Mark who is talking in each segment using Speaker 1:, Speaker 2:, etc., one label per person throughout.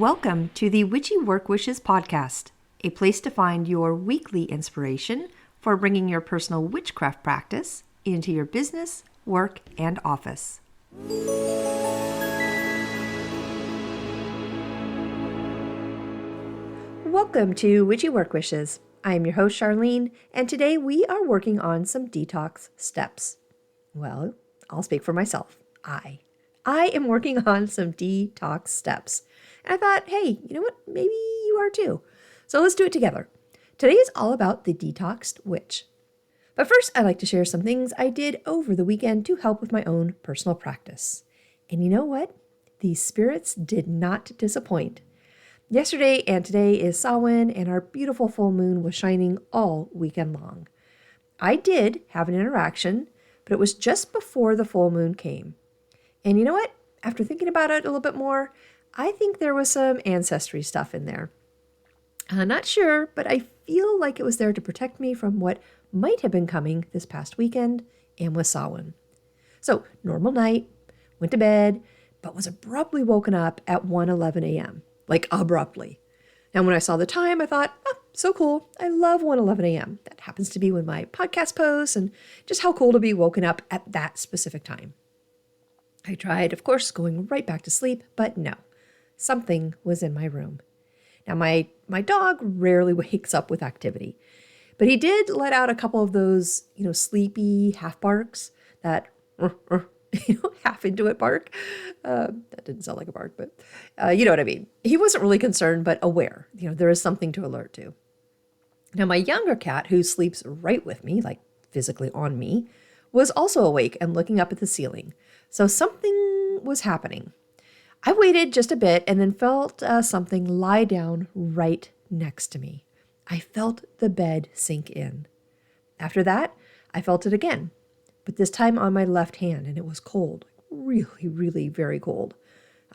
Speaker 1: Welcome to the Witchy Work Wishes podcast, a place to find your weekly inspiration for bringing your personal witchcraft practice into your business, work, and office. Welcome to Witchy Work Wishes. I am your host, Charlene, and today we are working on some detox steps. Well, I'll speak for myself. I am working on some detox steps. And I thought, hey, you know what? Maybe you are too. So let's do it together. Today is all about the Detoxed Witch. But first, I'd like to share some things I did over the weekend to help with my own personal practice. And you know what? These spirits did not disappoint. Yesterday and today is Samhain, and our beautiful full moon was shining all weekend long. I did have an interaction, but it was just before the full moon came. And you know what? After thinking about it a little bit more, I think there was some ancestry stuff in there. I'm not sure, but I feel like it was there to protect me from what might have been coming this past weekend and with Samhain. So, normal night, went to bed, but was abruptly woken up at 1:11 a.m. Like abruptly. And when I saw the time, I thought, oh, so cool. I love 1:11 a.m. That happens to be when my podcast posts, and just how cool to be woken up at that specific time. I tried, of course, going right back to sleep, but no. Something was in my room. Now, my dog rarely wakes up with activity, but he did let out a couple of those, sleepy half barks, that, half into it bark. That didn't sound like a bark, but you know what I mean. He wasn't really concerned, but aware. There is something to alert to. Now, my younger cat, who sleeps right with me, like physically on me, was also awake and looking up at the ceiling. So something was happening. I waited just a bit and then felt something lie down right next to me. I felt the bed sink in. After that, I felt it again, but this time on my left hand, and it was cold, really, really very cold.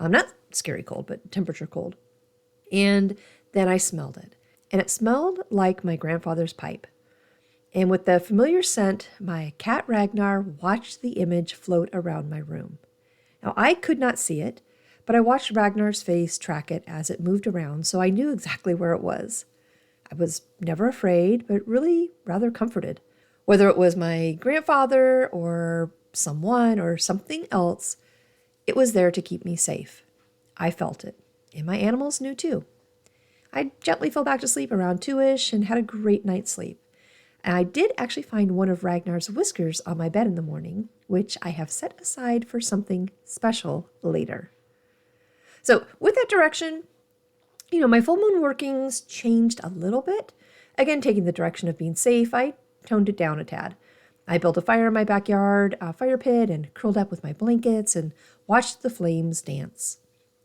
Speaker 1: Not scary cold, but temperature cold. And then I smelled it, and it smelled like my grandfather's pipe. And with the familiar scent, my cat Ragnar watched the image float around my room. Now, I could not see it, but I watched Ragnar's face track it as it moved around, so I knew exactly where it was. I was never afraid, but really rather comforted. Whether it was my grandfather or someone or something else, it was there to keep me safe. I felt it, and my animals knew too. I gently fell back to sleep around 2-ish and had a great night's sleep. And I did actually find one of Ragnar's whiskers on my bed in the morning, which I have set aside for something special later. So with that direction, my full moon workings changed a little bit. Again, taking the direction of being safe, I toned it down a tad. I built a fire in my backyard, a fire pit, and curled up with my blankets and watched the flames dance.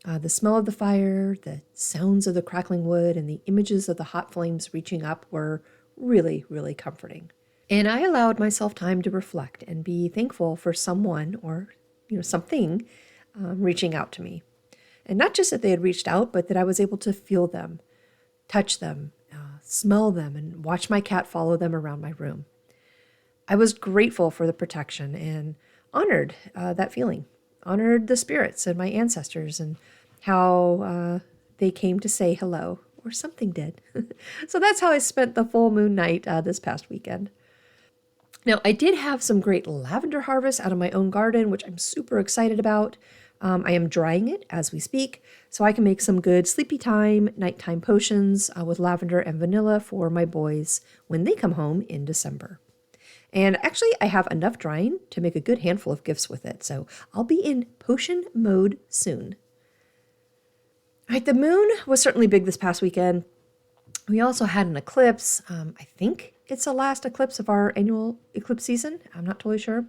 Speaker 1: The smell of the fire, the sounds of the crackling wood, and the images of the hot flames reaching up were really, really comforting. And I allowed myself time to reflect and be thankful for someone or, something reaching out to me. And not just that they had reached out, but that I was able to feel them, touch them, smell them, and watch my cat follow them around my room. I was grateful for the protection and honored that feeling, honored the spirits and my ancestors and how they came to say hello, or something did. So that's how I spent the full moon night this past weekend. Now, I did have some great lavender harvest out of my own garden, which I'm super excited about. I am drying it as we speak, so I can make some good sleepy time, nighttime potions with lavender and vanilla for my boys when they come home in December. And actually, I have enough drying to make a good handful of gifts with it, so I'll be in potion mode soon. All right, the moon was certainly big this past weekend. We also had an eclipse. I think it's the last eclipse of our annual eclipse season. I'm not totally sure.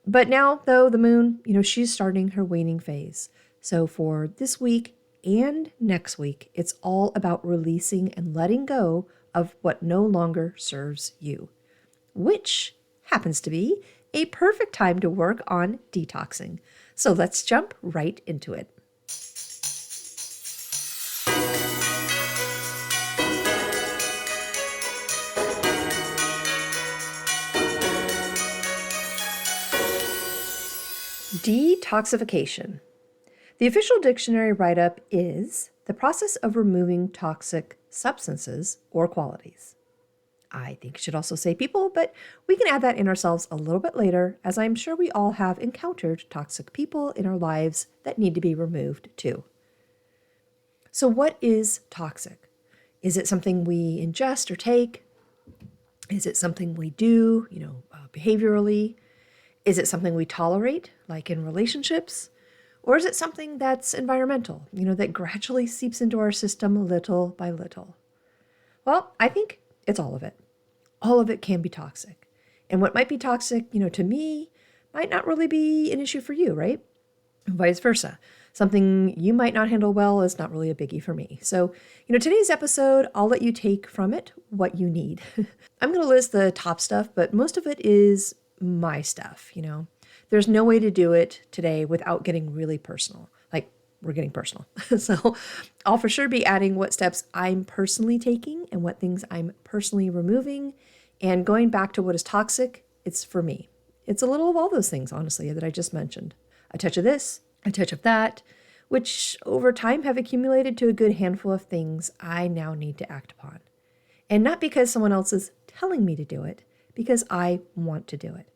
Speaker 1: But now, though, the moon, she's starting her waning phase. So for this week and next week, it's all about releasing and letting go of what no longer serves you, which happens to be a perfect time to work on detoxing. So let's jump right into it. Detoxification. The official dictionary write-up is the process of removing toxic substances or qualities. I think it should also say people, but we can add that in ourselves a little bit later, as I'm sure we all have encountered toxic people in our lives that need to be removed too. So what is toxic? Is it something we ingest or take? Is it something we do, behaviorally? Is it something we tolerate, like in relationships? Or is it something that's environmental, that gradually seeps into our system little by little? Well, I think it's all of it. All of it can be toxic. And what might be toxic, to me, might not really be an issue for you, right? And vice versa. Something you might not handle well is not really a biggie for me. So, today's episode, I'll let you take from it what you need. I'm going to list the top stuff, but most of it is my stuff, There's no way to do it today without getting really personal. Like, we're getting personal. So I'll for sure be adding what steps I'm personally taking and what things I'm personally removing. And going back to what is toxic, it's for me. It's a little of all those things, honestly, that I just mentioned. A touch of this, a touch of that, which over time have accumulated to a good handful of things I now need to act upon. And not because someone else is telling me to do it, because I want to do it.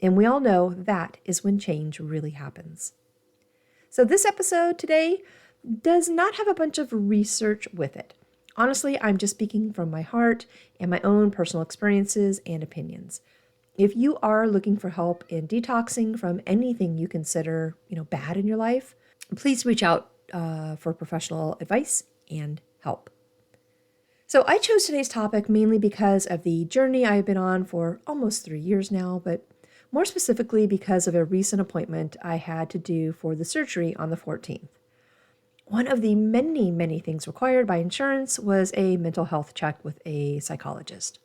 Speaker 1: And we all know that is when change really happens. So this episode today does not have a bunch of research with it. Honestly, I'm just speaking from my heart and my own personal experiences and opinions. If you are looking for help in detoxing from anything you consider, bad in your life, please reach out for professional advice and help. So I chose today's topic mainly because of the journey I've been on for almost 3 years now, but more specifically because of a recent appointment I had to do for the surgery on the 14th. One of the many, many things required by insurance was a mental health check with a psychologist.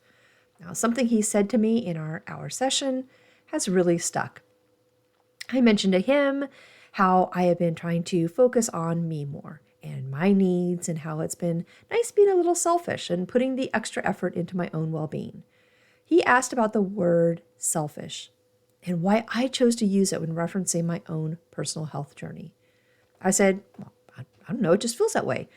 Speaker 1: Now, something he said to me in our hour session has really stuck. I mentioned to him how I have been trying to focus on me more and my needs, and how it's been nice being a little selfish and putting the extra effort into my own well-being. He asked about the word selfish and why I chose to use it when referencing my own personal health journey. I said, well, I don't know, it just feels that way.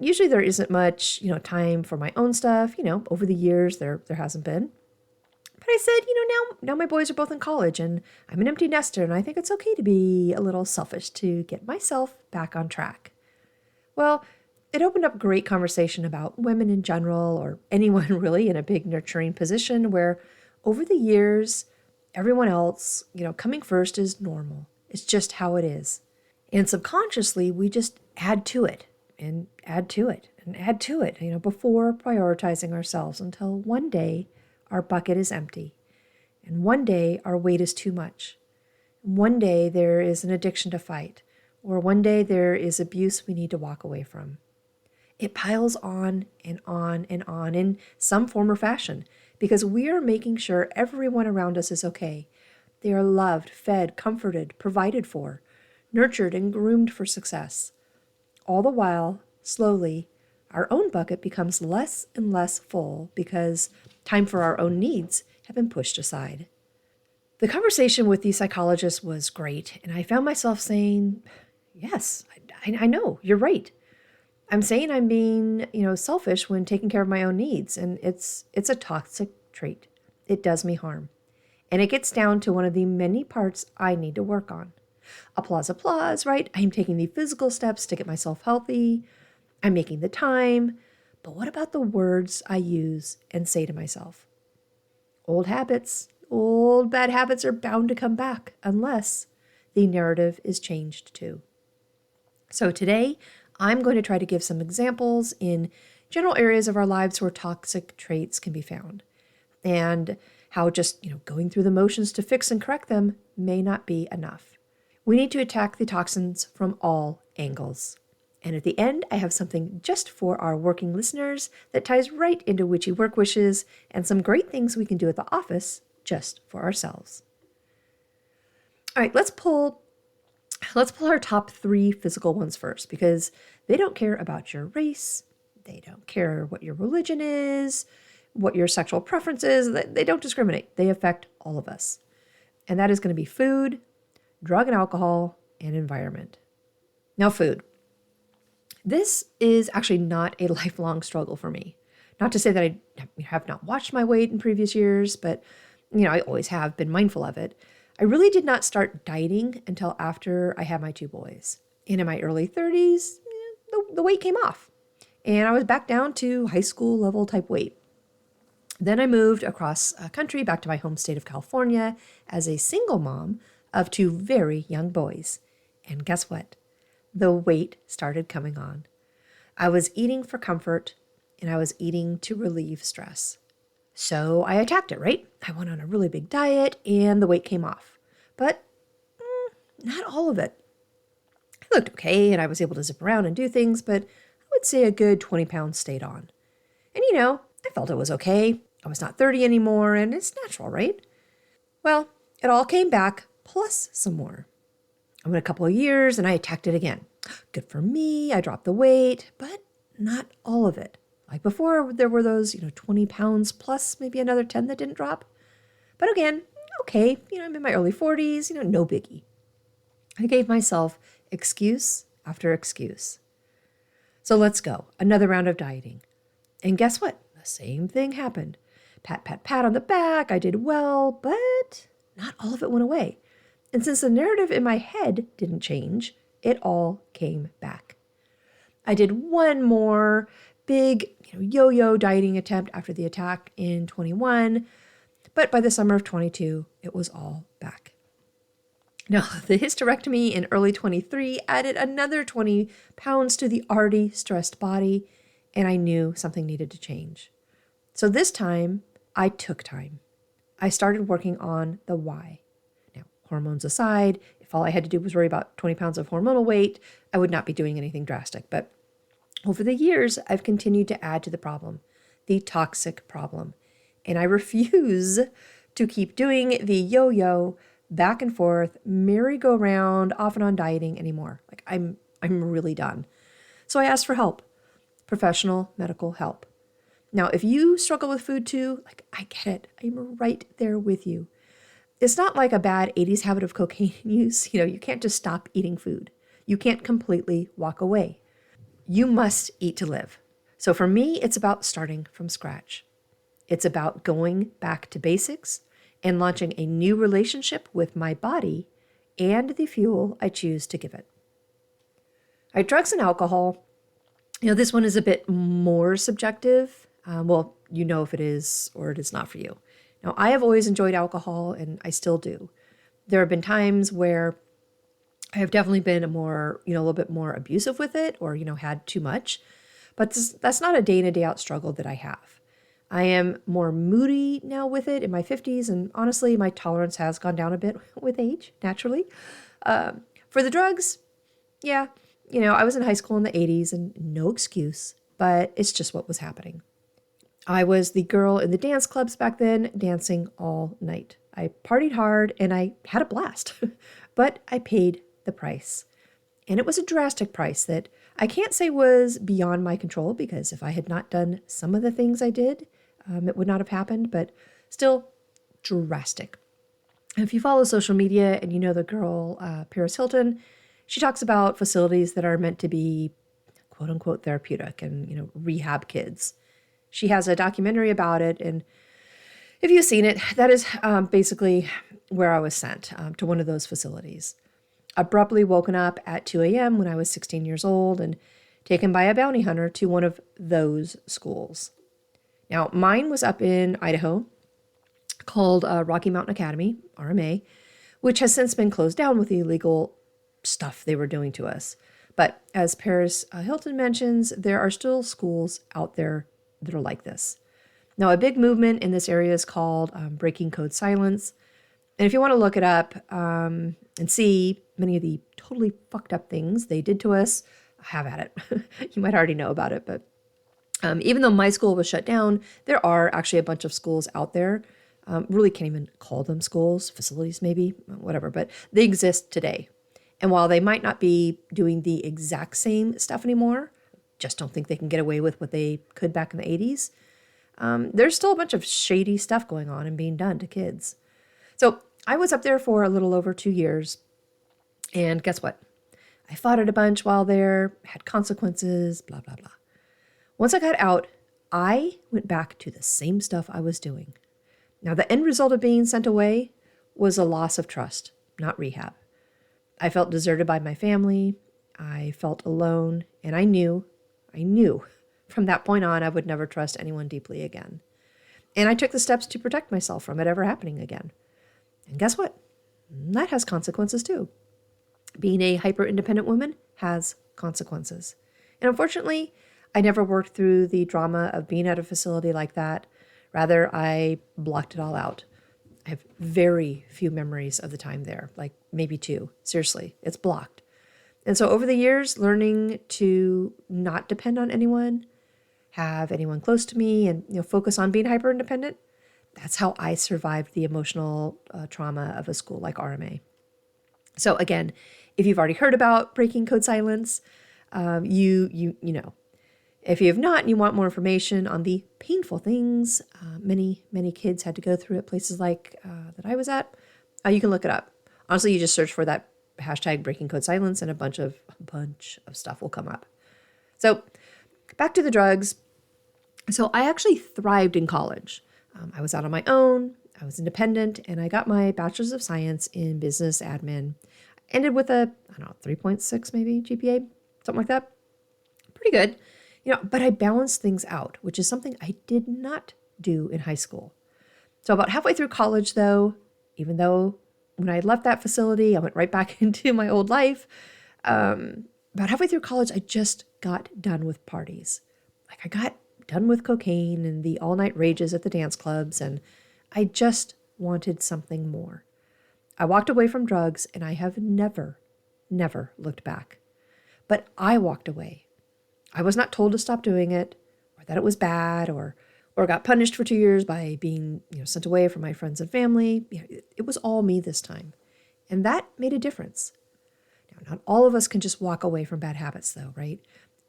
Speaker 1: Usually there isn't much, time for my own stuff. Over the years there hasn't been. But I said, now my boys are both in college and I'm an empty nester, and I think it's okay to be a little selfish to get myself back on track. Well, it opened up great conversation about women in general, or anyone really in a big nurturing position, where over the years, everyone else, coming first is normal. It's just how it is. And subconsciously, we just add to it and add to it and add to it, before prioritizing ourselves, until one day our bucket is empty. And one day our weight is too much. And one day there is an addiction to fight. Or one day there is abuse we need to walk away from. It piles on and on and on in some form or fashion, because we are making sure everyone around us is okay. They are loved, fed, comforted, provided for, nurtured, and groomed for success. All the while, slowly, our own bucket becomes less and less full because time for our own needs have been pushed aside. The conversation with the psychologist was great, and I found myself saying, yes, I know, you're right. I'm saying I'm being, selfish when taking care of my own needs, and it's a toxic trait. It does me harm. And it gets down to one of the many parts I need to work on. Applause, right? I'm taking the physical steps to get myself healthy. I'm making the time. But what about the words I use and say to myself? Old bad habits are bound to come back unless the narrative is changed too. So today, I'm going to try to give some examples in general areas of our lives where toxic traits can be found, and how just, going through the motions to fix and correct them may not be enough. We need to attack the toxins from all angles. And at the end, I have something just for our working listeners that ties right into witchy work wishes and some great things we can do at the office just for ourselves. All right, let's pull our top 3 physical ones first, because they don't care about your race. They don't care what your religion is, what your sexual preference is. They don't discriminate. They affect all of us. And that is going to be food, drug and alcohol, and environment. Now, food. This is actually not a lifelong struggle for me. Not to say that I have not watched my weight in previous years, but I always have been mindful of it. I really did not start dieting until after I had my two boys. And in my early 30s, the weight came off. And I was back down to high school level type weight. Then I moved across country back to my home state of California as a single mom of two very young boys. And guess what? The weight started coming on. I was eating for comfort and I was eating to relieve stress. So I attacked it, right? I went on a really big diet and the weight came off. But not all of it. I looked okay and I was able to zip around and do things, but I would say a good 20 pounds stayed on. And I felt it was okay. I was not 30 anymore and it's natural, right? Well, it all came back plus some more. I went a couple of years and I attacked it again. Good for me. I dropped the weight, but not all of it. Like before, there were those, 20 pounds plus maybe another 10 that didn't drop. But again, okay, I'm in my early 40s, no biggie. I gave myself excuse after excuse. So let's go. Another round of dieting. And guess what? The same thing happened. Pat, pat, pat on the back. I did well, but not all of it went away. And since the narrative in my head didn't change, it all came back. I did one more big yo-yo dieting attempt after the attack in 21, but by the summer of 22, it was all back. Now, the hysterectomy in early 23 added another 20 pounds to the already stressed body, and I knew something needed to change. So this time, I took time. I started working on the why. Now, hormones aside, if all I had to do was worry about 20 pounds of hormonal weight, I would not be doing anything drastic. But over the years, I've continued to add to the problem, the toxic problem. And I refuse to keep doing the yo-yo, back and forth, merry-go-round, off and on dieting anymore. Like I'm really done. So I asked for help, professional medical help. Now, if you struggle with food too, I get it. I'm right there with you. It's not like a bad 80s habit of cocaine use. You can't just stop eating food. You can't completely walk away. You must eat to live. So for me, it's about starting from scratch. It's about going back to basics and launching a new relationship with my body and the fuel I choose to give it. All right, drugs and alcohol. This one is a bit more subjective. If it is or it is not for you. Now, I have always enjoyed alcohol and I still do. There have been times where I have definitely been a little bit more abusive with it or, had too much. But that's not a day in and day out struggle that I have. I am more moody now with it in my 50s. And honestly, my tolerance has gone down a bit with age, naturally. For the drugs, yeah, I was in high school in the 80s and no excuse, but it's just what was happening. I was the girl in the dance clubs back then, dancing all night. I partied hard and I had a blast, but I paid the price. And it was a drastic price that I can't say was beyond my control because if I had not done some of the things I did, it would not have happened, but still drastic. If you follow social media and you know the girl, Paris Hilton, she talks about facilities that are meant to be quote unquote therapeutic and, rehab kids. She has a documentary about it. And if you've seen it, that is basically where I was sent to one of those facilities. Abruptly woken up at 2 a.m. when I was 16 years old and taken by a bounty hunter to one of those schools. Now, mine was up in Idaho called Rocky Mountain Academy, RMA, which has since been closed down with the illegal stuff they were doing to us. But as Paris Hilton mentions, there are still schools out there that are like this. Now, a big movement in this area is called Breaking Code Silence. And if you want to look it up and see many of the totally fucked up things they did to us, have at it. You might already know about it. But even though my school was shut down, there are actually a bunch of schools out there. Really can't even call them schools, facilities maybe, whatever. But they exist today. And while they might not be doing the exact same stuff anymore, just don't think they can get away with what they could back in the 80s. There's still a bunch of shady stuff going on and being done to kids. So I was up there for a little over 2 years. And guess what? I fought it a bunch while there, had consequences, blah, blah, blah. Once I got out, I went back to the same stuff I was doing. Now, the end result of being sent away was a loss of trust, not rehab. I felt deserted by my family. I felt alone, and I knew from that point on I would never trust anyone deeply again. And I took the steps to protect myself from it ever happening again. And guess what? That has consequences too. Being a hyper-independent woman has consequences. And unfortunately, I never worked through the drama of being at a facility like that. Rather, I blocked it all out. I have very few memories of the time there, like maybe 2. Seriously, it's blocked. And so over the years, learning to not depend on anyone, have anyone close to me, and focus on being hyper independent, that's how I survived the emotional trauma of a school like RMA. So again, if you've already heard about breaking code silence, you know. If you have not and you want more information on the painful things many kids had to go through at places like that I was at, you can look it up. Honestly, you just search for that hashtag breaking code silence and a bunch of stuff will come up. So back to the drugs. So I actually thrived in college. I was out on my own, I was independent, and I got my bachelor's of science in business admin. Ended with a, 3.6 maybe GPA, something like that. Pretty good. But I balanced things out, which is something I did not do in high school. So about halfway through college, though, even though when I left that facility, I went right back into my old life. About halfway through college, I just got done with parties. Like I got done with cocaine and the all-night rages at the dance clubs, and I just wanted something more. I walked away from drugs, and I have never looked back. But I walked away. I was not told to stop doing it, or that it was bad, or got punished for 2 years by being sent away from my friends and family. It was all me this time. And that made a difference. Now, not all of us can just walk away from bad habits, though, right?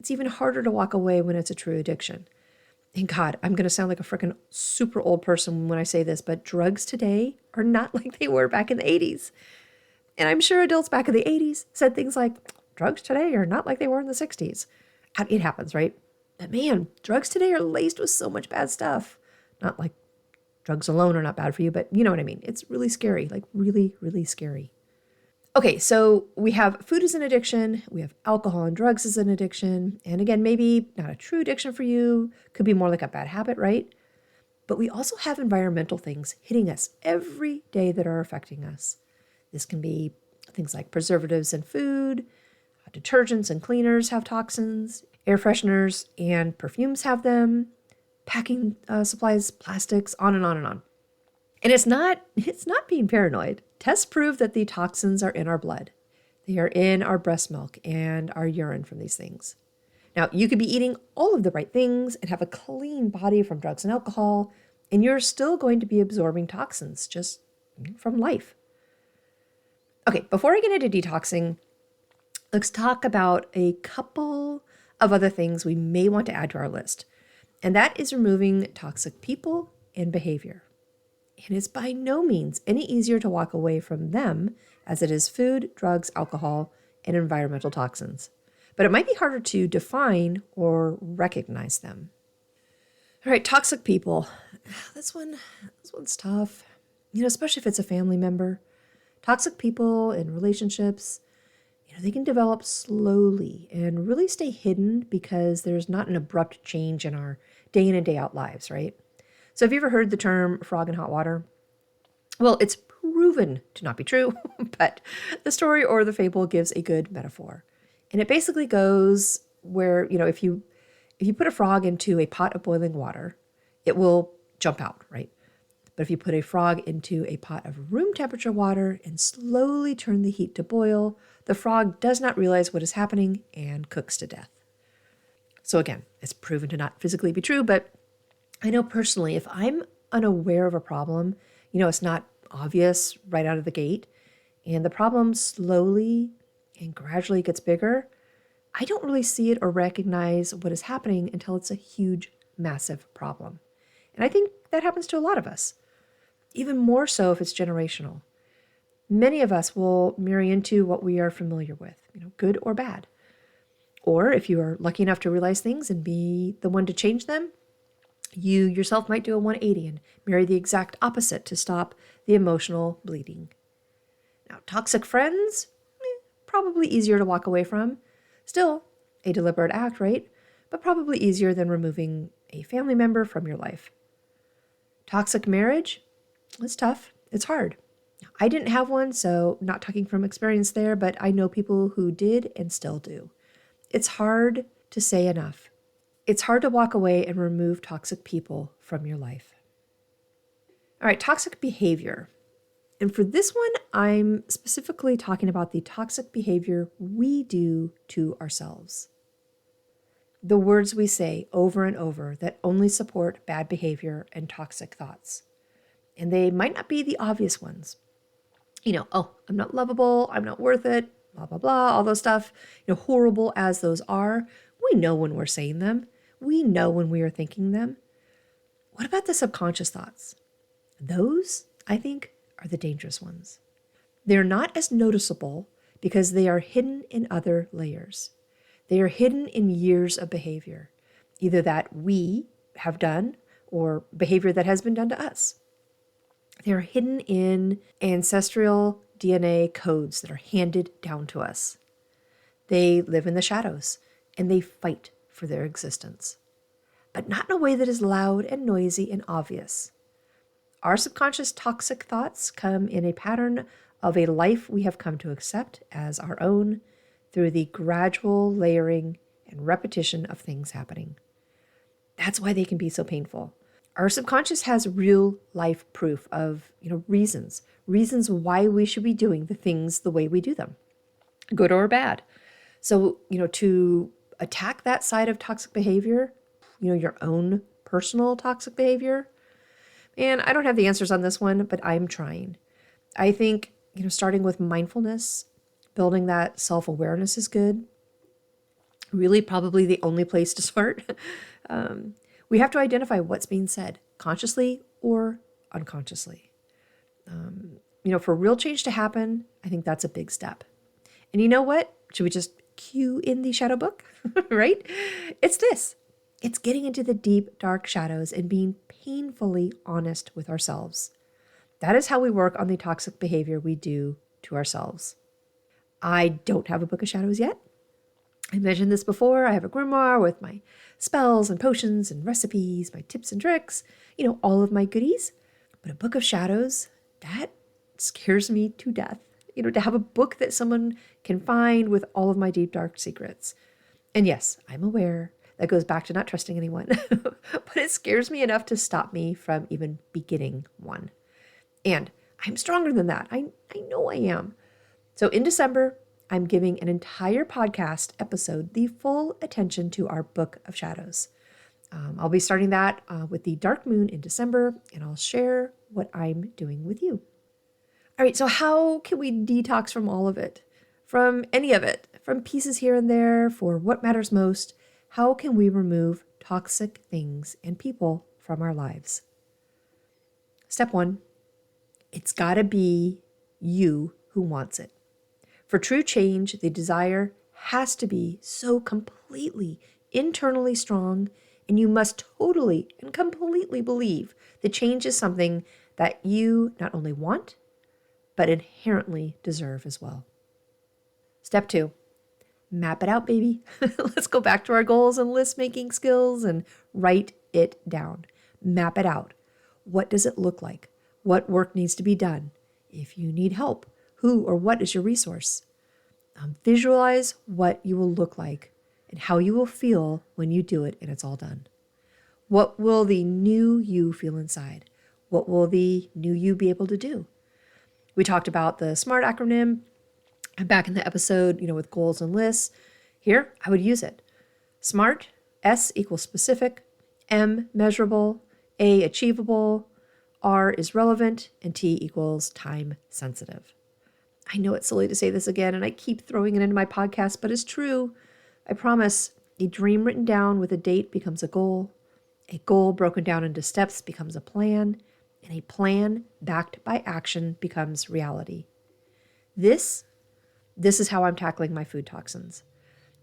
Speaker 1: It's even harder to walk away when it's a true addiction. And God, I'm going to sound like a freaking super old person when I say this, but drugs today are not like they were back in the 80s. And I'm sure adults back in the 80s said things like, drugs today are not like they were in the 60s. It happens, right? But man, drugs today are laced with so much bad stuff. Not like drugs alone are not bad for you, but you know what I mean. It's really scary, like really, really scary. Okay, so we have food as an addiction. We have alcohol and drugs as an addiction. And again, maybe not a true addiction for you. Could be more like a bad habit, right? But we also have environmental things hitting us every day that are affecting us. This can be things like preservatives in food, detergents and cleaners have toxins, air fresheners and perfumes have them, packing supplies, plastics, on and on and on. And it's not being paranoid. Tests prove that the toxins are in our blood. They are in our breast milk and our urine from these things. Now, you could be eating all of the right things and have a clean body from drugs and alcohol, and you're still going to be absorbing toxins just from life. Okay, before I get into detoxing, let's talk about a couple of other things we may want to add to our list. And that is removing toxic people and behavior. And it's by no means any easier to walk away from them as it is food, drugs, alcohol, and environmental toxins. But it might be harder to define or recognize them. All right, toxic people. This one's tough. Especially if it's a family member. Toxic people in relationships, they can develop slowly and really stay hidden because there's not an abrupt change in our day in and day out lives, right? So have you ever heard the term frog in hot water? Well, it's proven to not be true, but the story or the fable gives a good metaphor. And it basically goes where, if you put a frog into a pot of boiling water, it will jump out, right? But if you put a frog into a pot of room temperature water and slowly turn the heat to boil, the frog does not realize what is happening and cooks to death. So again, it's proven to not physically be true, but I know personally, if I'm unaware of a problem, it's not obvious right out of the gate, and the problem slowly and gradually gets bigger, I don't really see it or recognize what is happening until it's a huge, massive problem. And I think that happens to a lot of us, even more so if it's generational. Many of us will marry into what we are familiar with, good or bad. Or if you are lucky enough to realize things and be the one to change them, you yourself might do a 180 and marry the exact opposite to stop the emotional bleeding. Now, toxic friends, probably easier to walk away from. Still, a deliberate act, right? But probably easier than removing a family member from your life. Toxic marriage, it's tough. It's hard. I didn't have one, so not talking from experience there, but I know people who did and still do. It's hard to say enough. It's hard to walk away and remove toxic people from your life. All right, toxic behavior. And for this one, I'm specifically talking about the toxic behavior we do to ourselves. The words we say over and over that only support bad behavior and toxic thoughts. And they might not be the obvious ones. Oh, I'm not lovable, I'm not worth it, blah, blah, blah, all those stuff. Horrible as those are, we know when we're saying them. We know when we are thinking them. What about the subconscious thoughts? Those, I think, are the dangerous ones. They're not as noticeable because they are hidden in other layers. They are hidden in years of behavior, either that we have done or behavior that has been done to us. They are hidden in ancestral DNA codes that are handed down to us. They live in the shadows and they fight for their existence, but not in a way that is loud and noisy and obvious. Our subconscious toxic thoughts come in a pattern of a life we have come to accept as our own through the gradual layering and repetition of things happening. That's why they can be so painful. Our subconscious has real life proof of, reasons why we should be doing the things the way we do them, good or bad. So, to attack that side of toxic behavior, your own personal toxic behavior, and I don't have the answers on this one, but I'm trying. I think, starting with mindfulness, building that self-awareness is good. Really probably the only place to start. We have to identify what's being said, consciously or unconsciously. For real change to happen, I think that's a big step. And you know what? Should we just cue in the shadow book, right? It's this. It's getting into the deep, dark shadows and being painfully honest with ourselves. That is how we work on the toxic behavior we do to ourselves. I don't have a book of shadows yet. I mentioned this before. I have a grimoire with my spells and potions and recipes, my tips and tricks, all of my goodies. But a book of shadows, that scares me to death. To have a book that someone can find with all of my deep, dark secrets. And yes, I'm aware that goes back to not trusting anyone, but it scares me enough to stop me from even beginning one. And I'm stronger than that. I know I am. So in December, I'm giving an entire podcast episode the full attention to our Book of Shadows. I'll be starting that with the dark moon in December, and I'll share what I'm doing with you. All right, so how can we detox from all of it? From any of it? From pieces here and there for what matters most? How can we remove toxic things and people from our lives? Step 1, it's got to be you who wants it. For true change, the desire has to be so completely internally strong, and you must totally and completely believe the change is something that you not only want, but inherently deserve as well. Step 2, map it out, baby. Let's go back to our goals and list making skills and write it down. Map it out. What does it look like? What work needs to be done? If you need help, who or what is your resource? Visualize what you will look like and how you will feel when you do it and it's all done. What will the new you feel inside? What will the new you be able to do? We talked about the SMART acronym back in the episode, with goals and lists. Here, I would use it. SMART, S equals specific, M measurable, A achievable, R is relevant, and T equals time sensitive. I know it's silly to say this again, and I keep throwing it into my podcast, but it's true. I promise, a dream written down with a date becomes a goal broken down into steps becomes a plan, and a plan backed by action becomes reality. This is how I'm tackling my food toxins.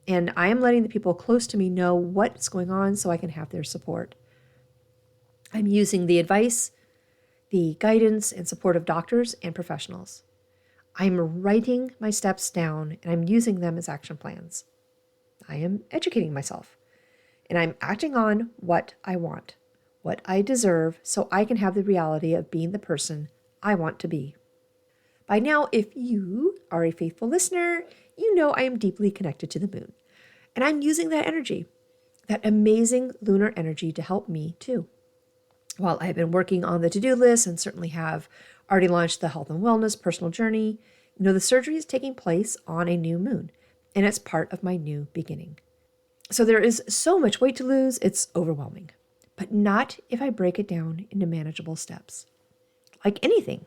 Speaker 1: And I am letting the people close to me know what's going on so I can have their support. I'm using the advice, the guidance, and support of doctors and professionals. I'm writing my steps down and I'm using them as action plans. I am educating myself and I'm acting on what I want, what I deserve, so I can have the reality of being the person I want to be. By now, if you are a faithful listener, you know I am deeply connected to the moon. And I'm using that energy, that amazing lunar energy, to help me too. While I've been working on the to-do list and certainly have already launched the health and wellness personal journey, the surgery is taking place on a new moon, and it's part of my new beginning. So there is so much weight to lose, it's overwhelming, but not if I break it down into manageable steps. Like anything,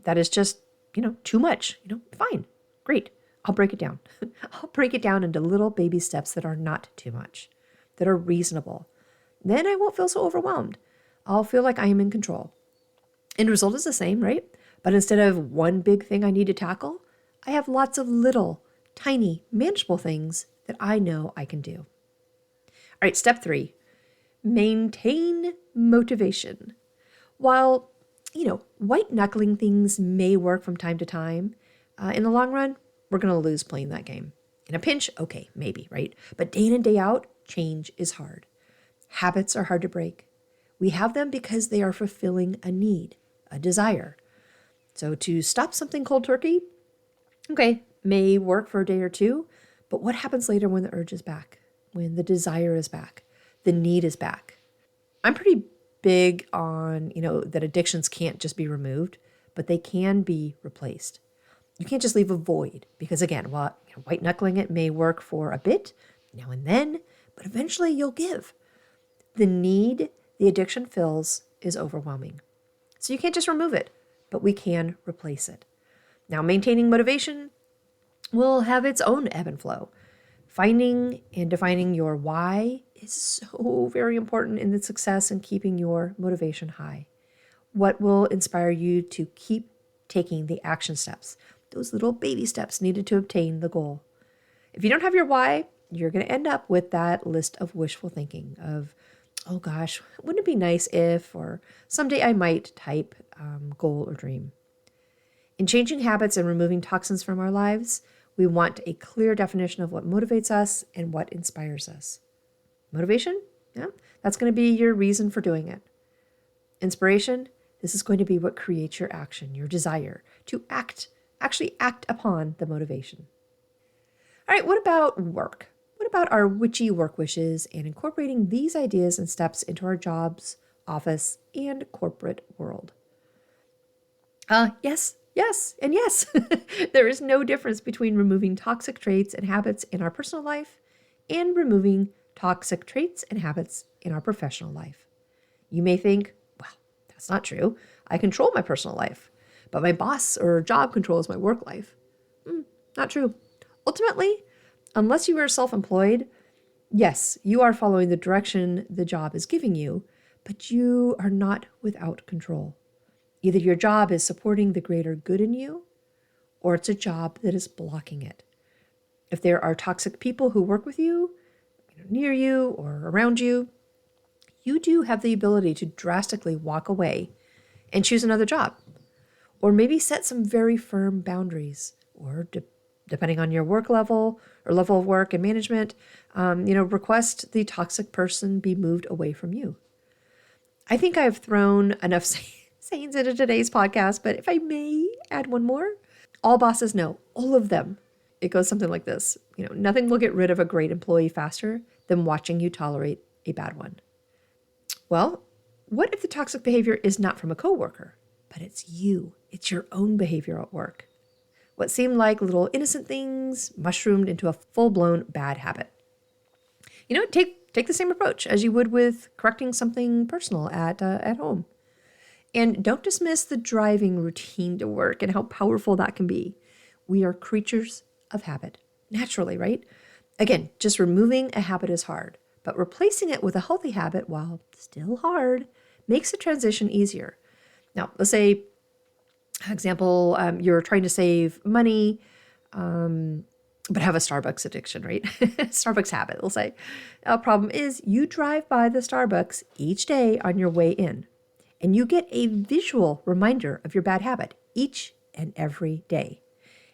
Speaker 1: that is just, too much, fine, great. I'll break it down. I'll break it down into little baby steps that are not too much, that are reasonable. Then I won't feel so overwhelmed. I'll feel like I am in control. End result is the same, right? But instead of one big thing I need to tackle, I have lots of little, tiny, manageable things that I know I can do. All right, step 3, maintain motivation. While, white knuckling things may work from time to time, in the long run, we're going to lose playing that game. In a pinch, okay, maybe, right? But day in and day out, change is hard. Habits are hard to break. We have them because they are fulfilling a need, a desire. So to stop something cold turkey, okay, may work for a day or two, but what happens later when the urge is back, when the desire is back, the need is back? I'm pretty big on, that addictions can't just be removed, but they can be replaced. You can't just leave a void because, again, while white knuckling it may work for a bit now and then, but eventually you'll give. The need the addiction fills is overwhelming. So you can't just remove it, but we can replace it. Now, maintaining motivation will have its own ebb and flow. Finding and defining your why is so very important in the success and keeping your motivation high. What will inspire you to keep taking the action steps, those little baby steps needed to obtain the goal? If you don't have your why, you're going to end up with that list of wishful thinking of, oh gosh, wouldn't it be nice if, or someday I might type goal or dream. In changing habits and removing toxins from our lives, we want a clear definition of what motivates us and what inspires us. Motivation? Yeah, that's going to be your reason for doing it. Inspiration? This is going to be what creates your action, your desire to actually act upon the motivation. All right, what about work? What about our witchy work wishes and incorporating these ideas and steps into our jobs, office, and corporate world? Yes, and yes. There is no difference between removing toxic traits and habits in our personal life and removing toxic traits and habits in our professional life. You may think, well, that's not true. I control my personal life, but my boss or job controls my work life. Not true. Ultimately, unless you are self-employed, yes, you are following the direction the job is giving you, but you are not without control. Either your job is supporting the greater good in you, or it's a job that is blocking it. If there are toxic people who work with you, near you or around you, you do have the ability to drastically walk away and choose another job. Or maybe set some very firm boundaries, or depending on your work level or level of work and management, request the toxic person be moved away from you. I think I've thrown enough sayings into today's podcast, but if I may add one more, all bosses know, all of them. It goes something like this. Nothing will get rid of a great employee faster than watching you tolerate a bad one. Well, what if the toxic behavior is not from a coworker, but it's you? It's your own behavior at work. What seemed like little innocent things mushroomed into a full-blown bad habit. Take the same approach as you would with correcting something personal at home. And don't dismiss the driving routine to work and how powerful that can be. We are creatures of habit, naturally, right? Again, just removing a habit is hard, but replacing it with a healthy habit, while still hard, makes the transition easier. Now, let's say Example, you're trying to save money, but have a Starbucks addiction, right? Starbucks habit, we'll say. A problem is you drive by the Starbucks each day on your way in, and you get a visual reminder of your bad habit each and every day,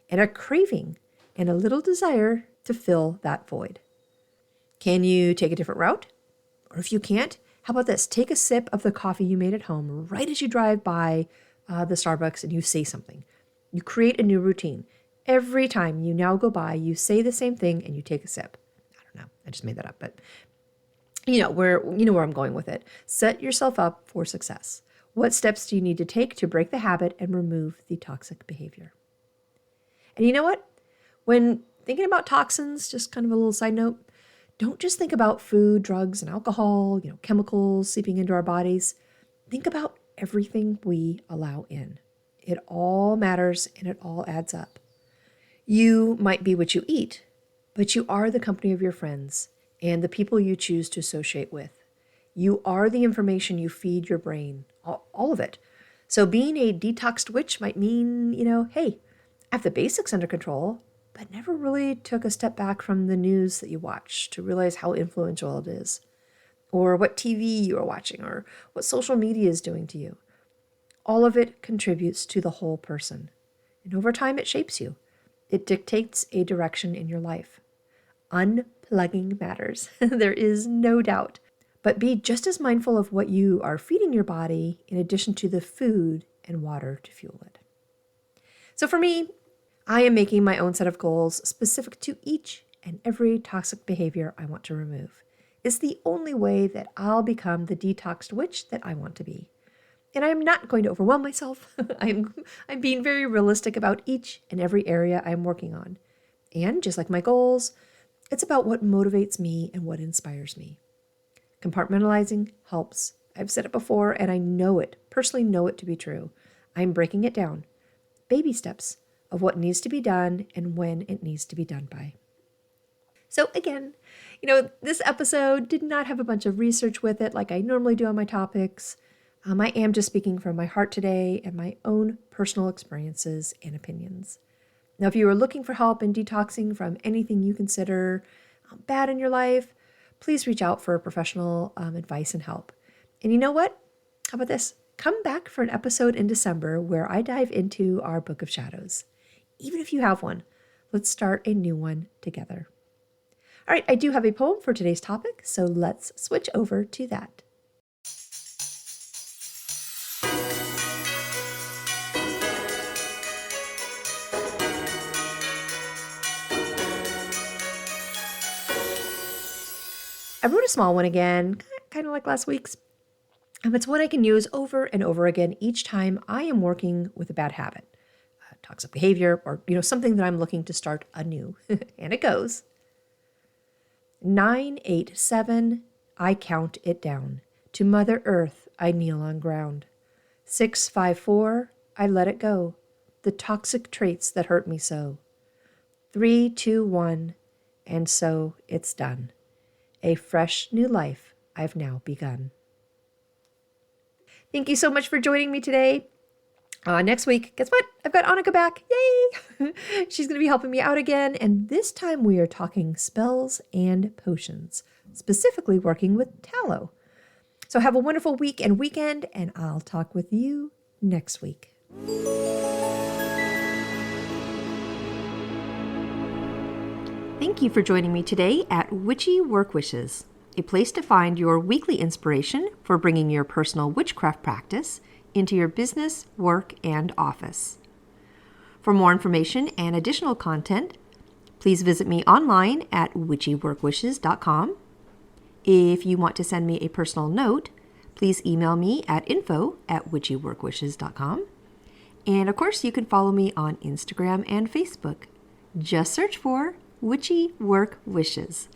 Speaker 1: and a craving and a little desire to fill that void. Can you take a different route? Or if you can't, how about this? Take a sip of the coffee you made at home right as you drive by the Starbucks and you say something. You create a new routine. Every time you now go by, you say the same thing and you take a sip. I don't know. I just made that up, but you know where I'm going with it. Set yourself up for success. What steps do you need to take to break the habit and remove the toxic behavior? And you know what? When thinking about toxins, just kind of a little side note, don't just think about food, drugs, and alcohol, chemicals seeping into our bodies. Think about everything we allow in. It all matters and it all adds up. You might be what you eat, but you are the company of your friends and the people you choose to associate with. You are the information you feed your brain, all of it. So being a detoxed witch might mean, hey, I have the basics under control, but never really took a step back from the news that you watch to realize how influential it is, or what TV you are watching, or what social media is doing to you. All of it contributes to the whole person. And over time, it shapes you. It dictates a direction in your life. Unplugging matters. There is no doubt. But be just as mindful of what you are feeding your body in addition to the food and water to fuel it. So for me, I am making my own set of goals specific to each and every toxic behavior I want to remove. It's the only way that I'll become the detoxed witch that I want to be. And I'm not going to overwhelm myself. I'm being very realistic about each and every area I'm working on. And just like my goals, it's about what motivates me and what inspires me. Compartmentalizing helps. I've said it before and I personally know it to be true. I'm breaking it down. Baby steps of what needs to be done and when it needs to be done by. So again, this episode did not have a bunch of research with it like I normally do on my topics. I am just speaking from my heart today and my own personal experiences and opinions. Now, if you are looking for help in detoxing from anything you consider bad in your life, please reach out for professional advice and help. And you know what? How about this? Come back for an episode in December where I dive into our Book of Shadows. Even if you have one, let's start a new one together. All right, I do have a poem for today's topic, so let's switch over to that. I wrote a small one again, kind of like last week's. It's one I can use over and over again each time I am working with a bad habit, toxic behavior, or something that I'm looking to start anew. And it goes, 987, I count it down. To Mother Earth, I kneel on ground. 654, I let it go. The toxic traits that hurt me so. 321, and so it's done. A fresh new life I've now begun. Thank you so much for joining me today. Next week, guess what? I've got Annika back. Yay! She's going to be helping me out again. And this time we are talking spells and potions, specifically working with tallow. So have a wonderful week and weekend, and I'll talk with you next week. Thank you for joining me today at Witchy Work Wishes, a place to find your weekly inspiration for bringing your personal witchcraft practice into your business, work, and office. For more information and additional content, please visit me online at witchyworkwishes.com. If you want to send me a personal note, please email me at info@witchyworkwishes.com. And of course, you can follow me on Instagram and Facebook. Just search for Witchy Work Wishes.